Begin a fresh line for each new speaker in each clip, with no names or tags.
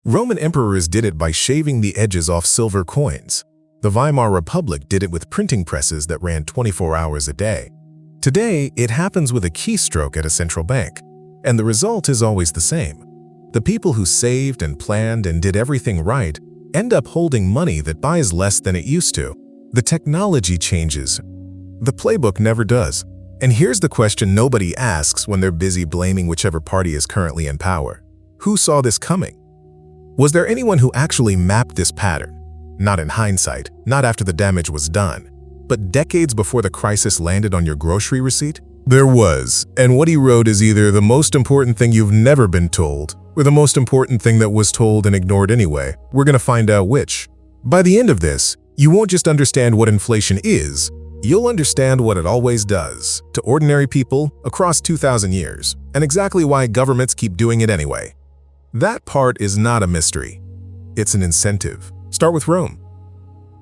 Roman emperors did it by shaving the edges off silver coins. The Weimar Republic did it with printing presses that ran 24 hours a day. Today, it happens with a keystroke at a central bank, and the result is always the same. The people who saved and planned and did everything right end up holding money that buys less than it used to. The technology changes. The playbook never does. And here's the question nobody asks when they're busy blaming whichever party is currently in power. Who saw this coming? Was there anyone who actually mapped this pattern? Not in hindsight, not after the damage was done, but decades before the crisis landed on your grocery receipt? There was, and what he wrote is either the most important thing you've never been told, or the most important thing that was told and ignored anyway. We're gonna find out which. By the end of this, you won't just understand what inflation is, you'll understand what it always does to ordinary people across 2,000 years, and exactly why governments keep doing it anyway. That part is not a mystery. It's an incentive. Start with Rome.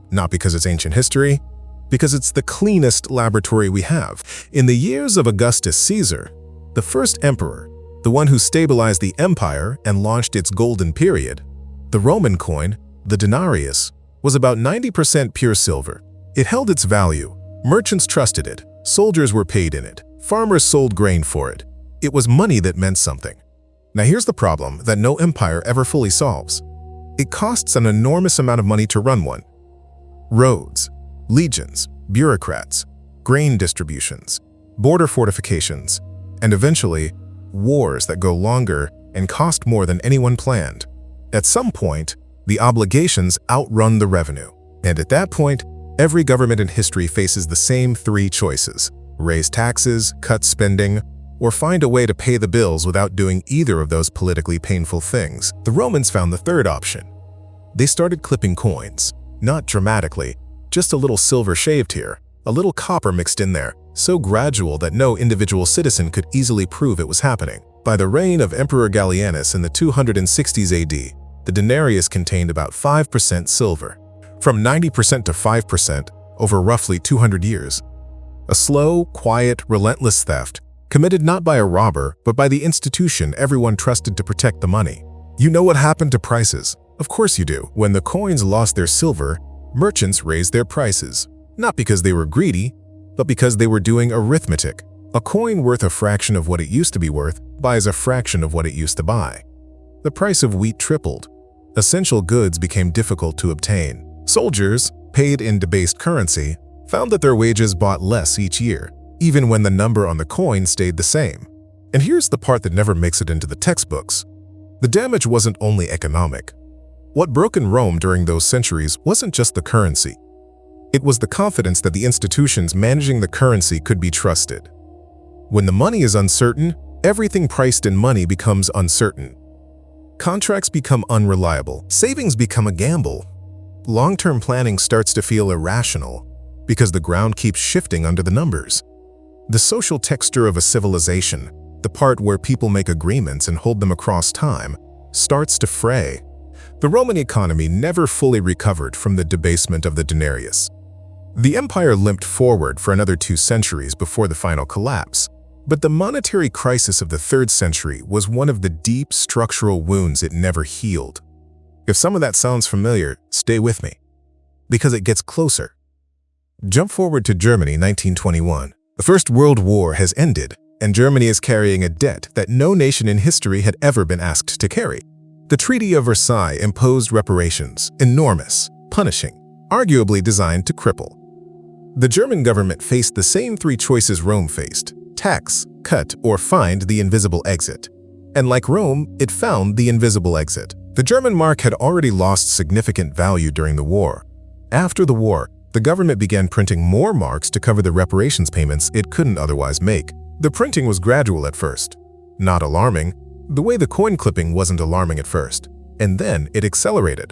Not because it's ancient history, because it's the cleanest laboratory we have. In the years of Augustus Caesar, the first emperor, the one who stabilized the empire and launched its golden period, the Roman coin, the denarius, was about 90% pure silver. It held its value. Merchants trusted it. Soldiers were paid in it. Farmers sold grain for it. It was money that meant something. Now here's the problem that no empire ever fully solves. It costs an enormous amount of money to run one. Roads, legions, bureaucrats, grain distributions, border fortifications, and eventually, wars that go longer and cost more than anyone planned. At some point, the obligations outrun the revenue. And at that point, every government in history faces the same three choices: raise taxes, cut spending, or find a way to pay the bills without doing either of those politically painful things. The Romans found the third option. They started clipping coins. Not dramatically, just a little silver shaved here, a little copper mixed in there, so gradual that no individual citizen could easily prove it was happening. By the reign of Emperor Gallienus in the 260s AD, the denarius contained about 5% silver, from 90% to 5% over roughly 200 years. A slow, quiet, relentless theft, committed not by a robber, but by the institution everyone trusted to protect the money. You know what happened to prices? Of course you do. When the coins lost their silver, merchants raised their prices. Not because they were greedy, but because they were doing arithmetic. A coin worth a fraction of what it used to be worth buys a fraction of what it used to buy. The price of wheat tripled. Essential goods became difficult to obtain. Soldiers, paid in debased currency, found that their wages bought less each year, even when the number on the coin stayed the same. And here's the part that never makes it into the textbooks. The damage wasn't only economic. What broke in Rome during those centuries wasn't just the currency. It was the confidence that the institutions managing the currency could be trusted. When the money is uncertain, everything priced in money becomes uncertain. Contracts become unreliable. Savings become a gamble. Long-term planning starts to feel irrational because the ground keeps shifting under the numbers. The social texture of a civilization, the part where people make agreements and hold them across time, starts to fray. The Roman economy never fully recovered from the debasement of the denarius. The empire limped forward for another 2 centuries before the final collapse, but the monetary crisis of the 3rd century was one of the deep structural wounds it never healed. If some of that sounds familiar, stay with me, because it gets closer. Jump forward to Germany, 1921. The First World War has ended, and Germany is carrying a debt that no nation in history had ever been asked to carry. The Treaty of Versailles imposed reparations, enormous, punishing, arguably designed to cripple. The German government faced the same 3 choices Rome faced: tax, cut, or find the invisible exit. And like Rome, it found the invisible exit. The German mark had already lost significant value during the war. After the war, the government began printing more marks to cover the reparations payments it couldn't otherwise make. The printing was gradual at first. Not alarming. The way the coin clipping wasn't alarming at first. And then it accelerated.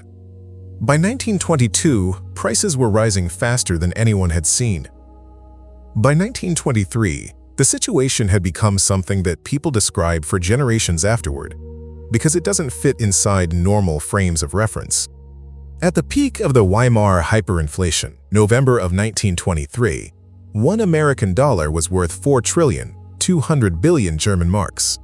By 1922, prices were rising faster than anyone had seen. By 1923, the situation had become something that people describe for generations afterward, because it doesn't fit inside normal frames of reference. At the peak of the Weimar hyperinflation, November of 1923, $1 American was worth 4,200 billion German marks.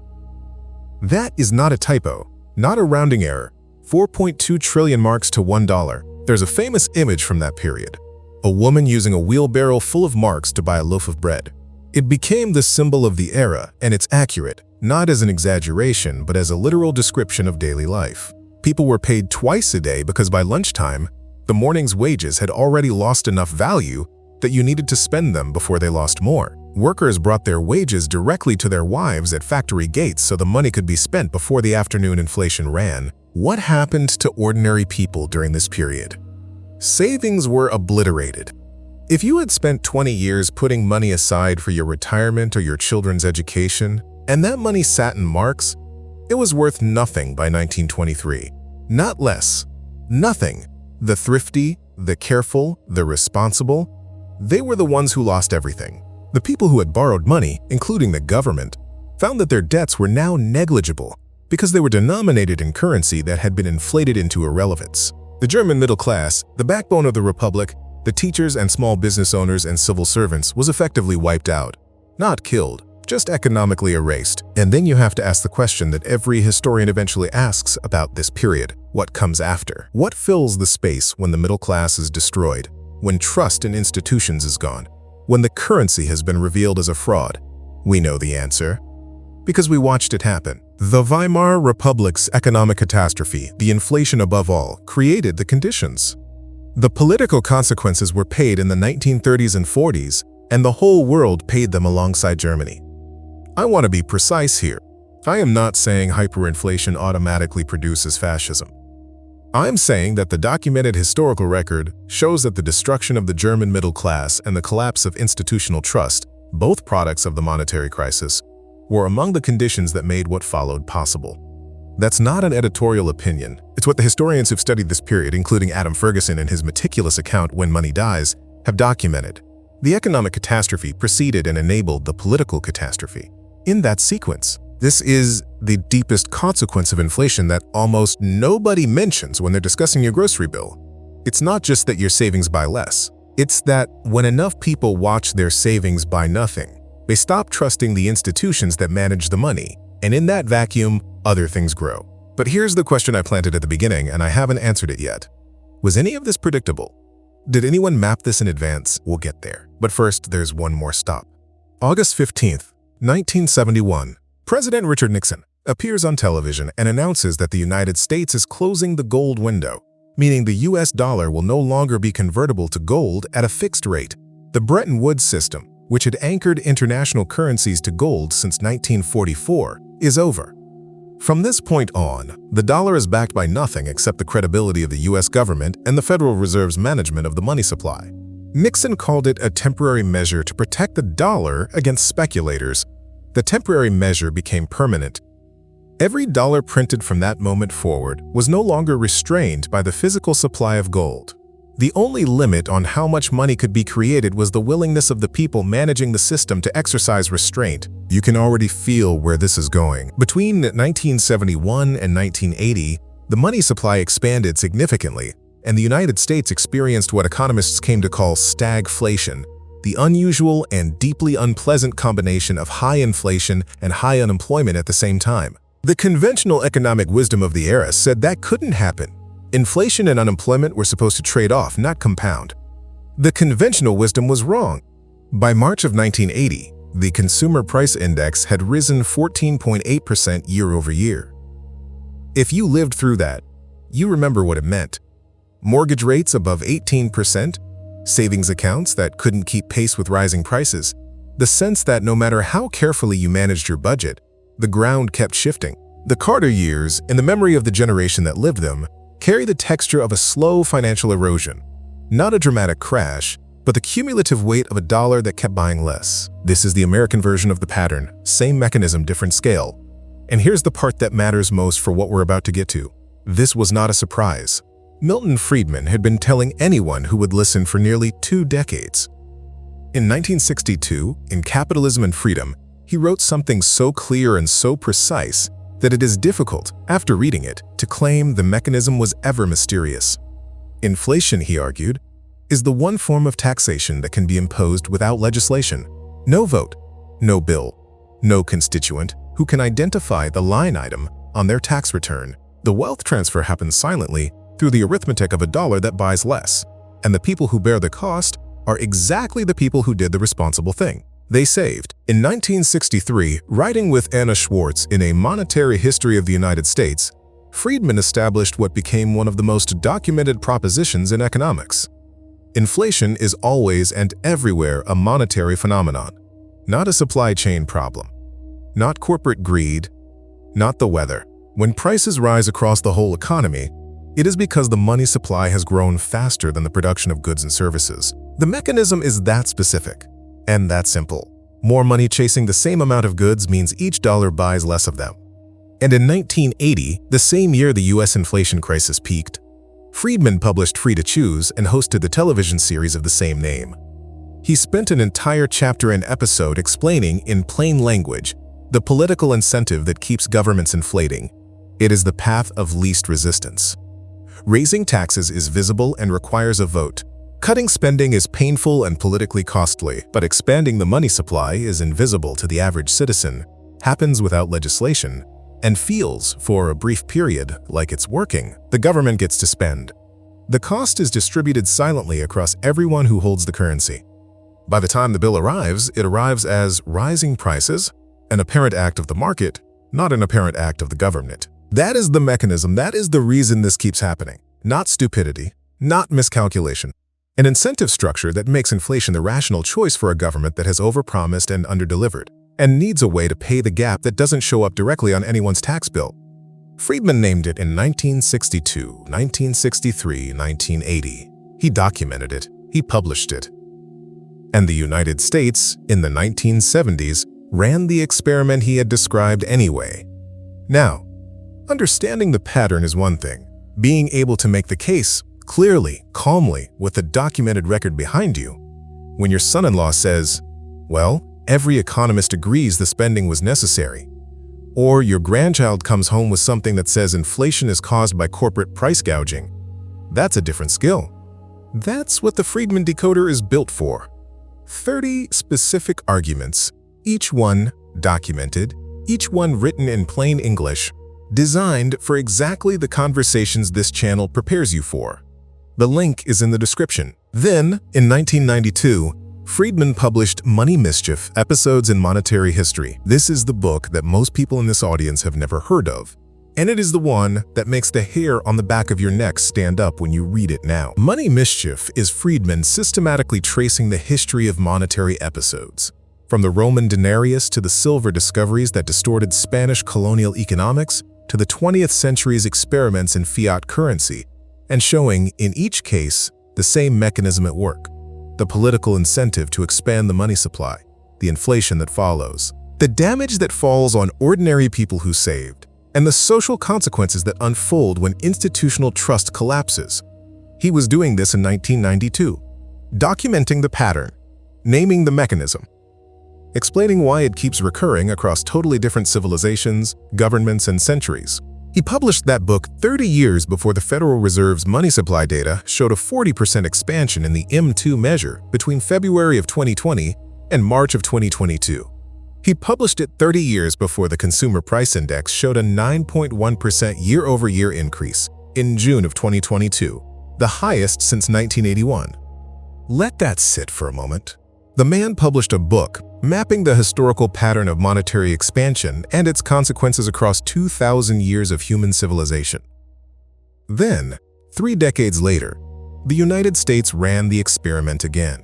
That is not a typo, not a rounding error. 4.2 trillion marks to $1. There's a famous image from that period. A woman using a wheelbarrow full of marks to buy a loaf of bread. It became the symbol of the era, and it's accurate, not as an exaggeration, but as a literal description of daily life. People were paid twice a day because by lunchtime, the morning's wages had already lost enough value that you needed to spend them before they lost more. Workers brought their wages directly to their wives at factory gates so the money could be spent before the afternoon inflation ran. What happened to ordinary people during this period? Savings were obliterated. If you had spent 20 years putting money aside for your retirement or your children's education, and that money sat in marks, it was worth nothing by 1923. Not less. Nothing. The thrifty, the careful, the responsible, they were the ones who lost everything. The people who had borrowed money, including the government, found that their debts were now negligible because they were denominated in currency that had been inflated into irrelevance. The German middle class, the backbone of the Republic, the teachers and small business owners and civil servants, was effectively wiped out. Not killed, just economically erased. And then you have to ask the question that every historian eventually asks about this period. What comes after? What fills the space when the middle class is destroyed? When trust in institutions is gone? When the currency has been revealed as a fraud? We know the answer, because we watched it happen. The Weimar Republic's economic catastrophe, the inflation above all, created the conditions. The political consequences were paid in the 1930s and 40s, and the whole world paid them alongside Germany. I want to be precise here. I am not saying hyperinflation automatically produces fascism. I'm saying that the documented historical record shows that the destruction of the German middle class and the collapse of institutional trust, both products of the monetary crisis, were among the conditions that made what followed possible. That's not an editorial opinion. It's what the historians who've studied this period, including Adam Ferguson in his meticulous account When Money Dies, have documented. The economic catastrophe preceded and enabled the political catastrophe. In that sequence, this is the deepest consequence of inflation that almost nobody mentions when they're discussing your grocery bill. It's not just that your savings buy less. It's that when enough people watch their savings buy nothing, they stop trusting the institutions that manage the money, and in that vacuum, other things grow. But here's the question I planted at the beginning, and I haven't answered it yet. Was any of this predictable? Did anyone map this in advance? We'll get there. But first, there's one more stop. August 15th, 1971. President Richard Nixon appears on television and announces that the United States is closing the gold window, meaning the US dollar will no longer be convertible to gold at a fixed rate. The Bretton Woods system, which had anchored international currencies to gold since 1944, is over. From this point on, the dollar is backed by nothing except the credibility of the US government and the Federal Reserve's management of the money supply. Nixon called it a temporary measure to protect the dollar against speculators. The temporary measure became permanent. Every dollar printed from that moment forward was no longer restrained by the physical supply of gold. The only limit on how much money could be created was the willingness of the people managing the system to exercise restraint. You can already feel where this is going. Between 1971 and 1980, the money supply expanded significantly, and the United States experienced what economists came to call stagflation, the unusual and deeply unpleasant combination of high inflation and high unemployment at the same time. The conventional economic wisdom of the era said that couldn't happen. Inflation and unemployment were supposed to trade off, not compound. The conventional wisdom was wrong. By March of 1980, the Consumer Price Index had risen 14.8% year over year. If you lived through that, you remember what it meant. Mortgage rates above 18%, savings accounts that couldn't keep pace with rising prices, the sense that no matter how carefully you managed your budget, the ground kept shifting. The Carter years, in the memory of the generation that lived them, carry the texture of a slow financial erosion. Not a dramatic crash, but the cumulative weight of a dollar that kept buying less. This is the American version of the pattern, same mechanism, different scale. And here's the part that matters most for what we're about to get to. This was not a surprise. Milton Friedman had been telling anyone who would listen for nearly 2 decades. In 1962, in Capitalism and Freedom, he wrote something so clear and so precise that it is difficult, after reading it, to claim the mechanism was ever mysterious. Inflation, he argued, is the one form of taxation that can be imposed without legislation. No vote, no bill, no constituent who can identify the line item on their tax return. The wealth transfer happens silently through the arithmetic of a dollar that buys less, and the people who bear the cost are exactly the people who did the responsible thing. They saved. In 1963, writing with Anna Schwartz in A Monetary History of the United States, Friedman established what became one of the most documented propositions in economics. Inflation is always and everywhere a monetary phenomenon, not a supply chain problem, not corporate greed, not the weather. When prices rise across the whole economy, it is because the money supply has grown faster than the production of goods and services. The mechanism is that specific and that simple. More money chasing the same amount of goods means each dollar buys less of them. And in 1980, the same year the US inflation crisis peaked, Friedman published Free to Choose and hosted the television series of the same name. He spent an entire chapter and episode explaining in plain language the political incentive that keeps governments inflating. It is the path of least resistance. Raising taxes is visible and requires a vote. Cutting spending is painful and politically costly, but expanding the money supply is invisible to the average citizen, happens without legislation, and feels, for a brief period, like it's working. The government gets to spend. The cost is distributed silently across everyone who holds the currency. By the time the bill arrives, it arrives as rising prices, an apparent act of the market, not an apparent act of the government. That is the mechanism, that is the reason this keeps happening. Not stupidity, not miscalculation. An incentive structure that makes inflation the rational choice for a government that has overpromised and underdelivered, and needs a way to pay the gap that doesn't show up directly on anyone's tax bill. Friedman named it in 1962, 1963, 1980. He documented it, he published it. And the United States, in the 1970s, ran the experiment he had described anyway. Now, understanding the pattern is one thing. Being able to make the case clearly, calmly, with a documented record behind you. When your son-in-law says, well, every economist agrees the spending was necessary, or your grandchild comes home with something that says inflation is caused by corporate price gouging, that's a different skill. That's what the Friedman decoder is built for. 30 specific arguments, each one documented, each one written in plain English, designed for exactly the conversations this channel prepares you for. The link is in the description. Then, in 1992, Friedman published Money Mischief, Episodes in Monetary History. This is the book that most people in this audience have never heard of, and it is the one that makes the hair on the back of your neck stand up when you read it now. Money Mischief is Friedman systematically tracing the history of monetary episodes, from the Roman denarius to the silver discoveries that distorted Spanish colonial economics to the 20th century's experiments in fiat currency, and showing, in each case, the same mechanism at work: the political incentive to expand the money supply, the inflation that follows, the damage that falls on ordinary people who saved, and the social consequences that unfold when institutional trust collapses. He was doing this in 1992, documenting the pattern, naming the mechanism, explaining why it keeps recurring across totally different civilizations, governments, and centuries. He published that book 30 years before the Federal Reserve's money supply data showed a 40% expansion in the M2 measure between February of 2020 and March of 2022. He published it 30 years before the Consumer Price Index showed a 9.1% year-over-year increase in June of 2022, the highest since 1981. Let that sit for a moment. The man published a book mapping the historical pattern of monetary expansion and its consequences across 2,000 years of human civilization. Then, 3 decades later, the United States ran the experiment again.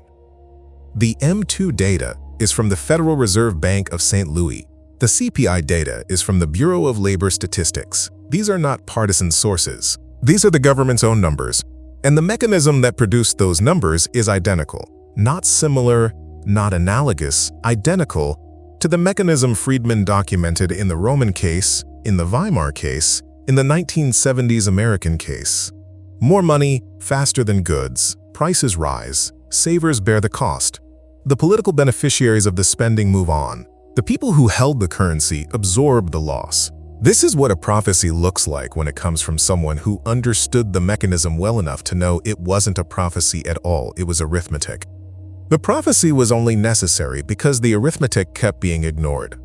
The M2 data is from the Federal Reserve Bank of St. Louis. The CPI data is from the Bureau of Labor Statistics. These are not partisan sources. These are the government's own numbers, and the mechanism that produced those numbers is identical, not similar, not analogous, identical to the mechanism Friedman documented in the Roman case, in the Weimar case, in the 1970s American case. More money, faster than goods, prices rise, savers bear the cost. The political beneficiaries of the spending move on. The people who held the currency absorb the loss. This is what a prophecy looks like when it comes from someone who understood the mechanism well enough to know it wasn't a prophecy at all, it was arithmetic. The prophecy was only necessary because the arithmetic kept being ignored.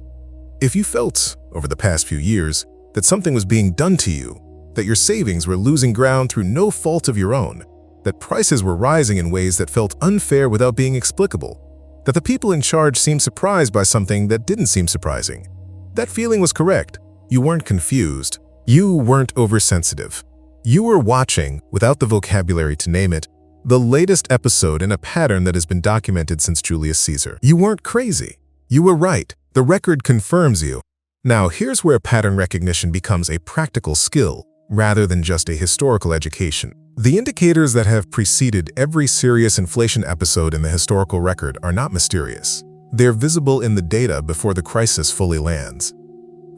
If you felt, over the past few years, that something was being done to you, that your savings were losing ground through no fault of your own, that prices were rising in ways that felt unfair without being explicable, that the people in charge seemed surprised by something that didn't seem surprising. That feeling was correct. You weren't confused. You weren't oversensitive. You were watching, without the vocabulary to name it, the latest episode in a pattern that has been documented since Julius Caesar. You weren't crazy. You were right. The record confirms you. Now, here's where pattern recognition becomes a practical skill rather than just a historical education. The indicators that have preceded every serious inflation episode in the historical record are not mysterious. They're visible in the data before the crisis fully lands.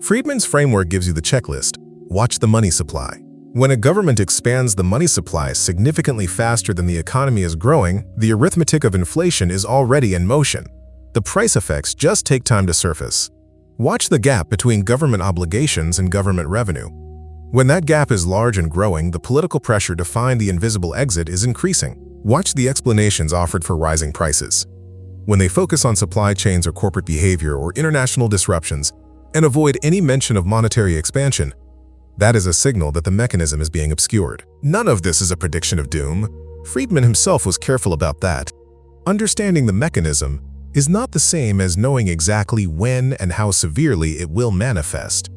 Friedman's framework gives you the checklist. Watch the money supply. When a government expands the money supply significantly faster than the economy is growing, the arithmetic of inflation is already in motion. The price effects just take time to surface. Watch the gap between government obligations and government revenue. When that gap is large and growing, the political pressure to find the invisible exit is increasing. Watch the explanations offered for rising prices. When they focus on supply chains or corporate behavior or international disruptions and avoid any mention of monetary expansion, that is a signal that the mechanism is being obscured. None of this is a prediction of doom. Friedman himself was careful about that. Understanding the mechanism is not the same as knowing exactly when and how severely it will manifest.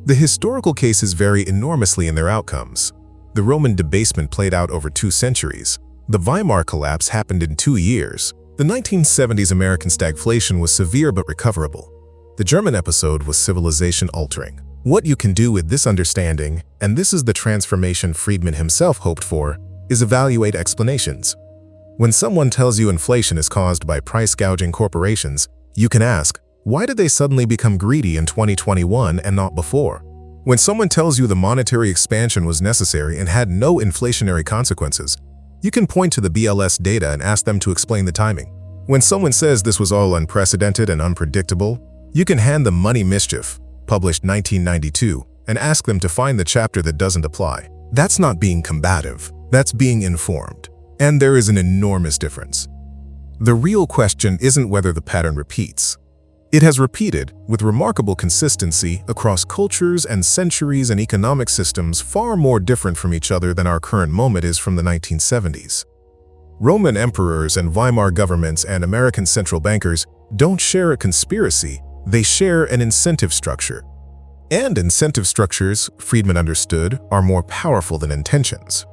The historical cases vary enormously in their outcomes. The Roman debasement played out over 2 centuries. The Weimar collapse happened in 2 years. The 1970s American stagflation was severe but recoverable. The German episode was civilization-altering. What you can do with this understanding, and this is the transformation Friedman himself hoped for, is evaluate explanations. When someone tells you inflation is caused by price-gouging corporations, you can ask, why did they suddenly become greedy in 2021 and not before? When someone tells you the monetary expansion was necessary and had no inflationary consequences, you can point to the BLS data and ask them to explain the timing. When someone says this was all unprecedented and unpredictable, you can hand them Money Mischief, published 1992, and ask them to find the chapter that doesn't apply. That's not being combative. That's being informed. And there is an enormous difference. The real question isn't whether the pattern repeats. It has repeated with remarkable consistency across cultures and centuries and economic systems far more different from each other than our current moment is from the 1970s. Roman emperors and Weimar governments and American central bankers don't share a conspiracy, they share an incentive structure. And incentive structures, Friedman understood, are more powerful than intentions.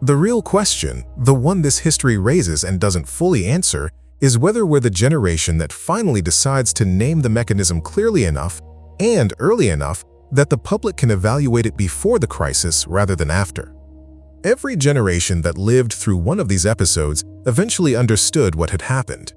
The real question, the one this history raises and doesn't fully answer, is whether we're the generation that finally decides to name the mechanism clearly enough and early enough that the public can evaluate it before the crisis rather than after. Every generation that lived through one of these episodes eventually understood what had happened.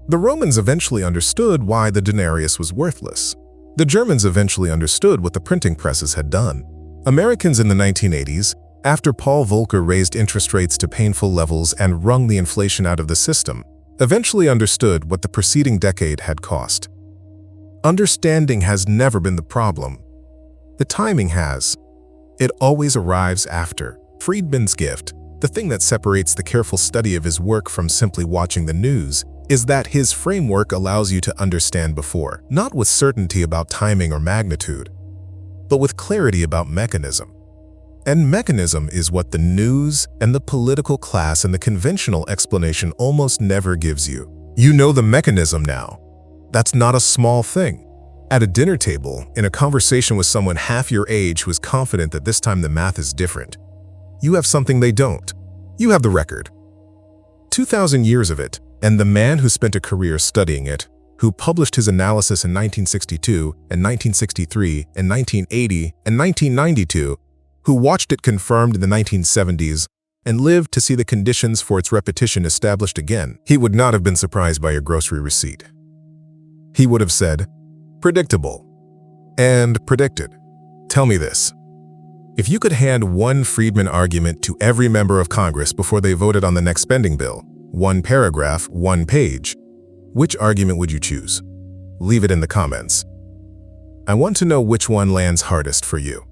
The Romans eventually understood why the denarius was worthless. The Germans eventually understood what the printing presses had done. Americans in the 1980s, after Paul Volcker raised interest rates to painful levels and wrung the inflation out of the system, eventually understood what the preceding decade had cost. Understanding has never been the problem. The timing has. It always arrives after. Friedman's gift, the thing that separates the careful study of his work from simply watching the news, is that his framework allows you to understand before, not with certainty about timing or magnitude, but with clarity about mechanism. And mechanism is what the news and the political class and the conventional explanation almost never gives you. You know the mechanism now. That's not a small thing. At a dinner table, in a conversation with someone half your age who is confident that this time the math is different, you have something they don't. You have the record. 2,000 years of it, and the man who spent a career studying it, who published his analysis in 1962 and 1963 and 1980 and 1992, who watched it confirmed in the 1970s and lived to see the conditions for its repetition established again, he would not have been surprised by your grocery receipt. He would have said, predictable, and predicted. Tell me this. If you could hand one Friedman argument to every member of Congress before they voted on the next spending bill, one paragraph, one page, which argument would you choose? Leave it in the comments. I want to know which one lands hardest for you.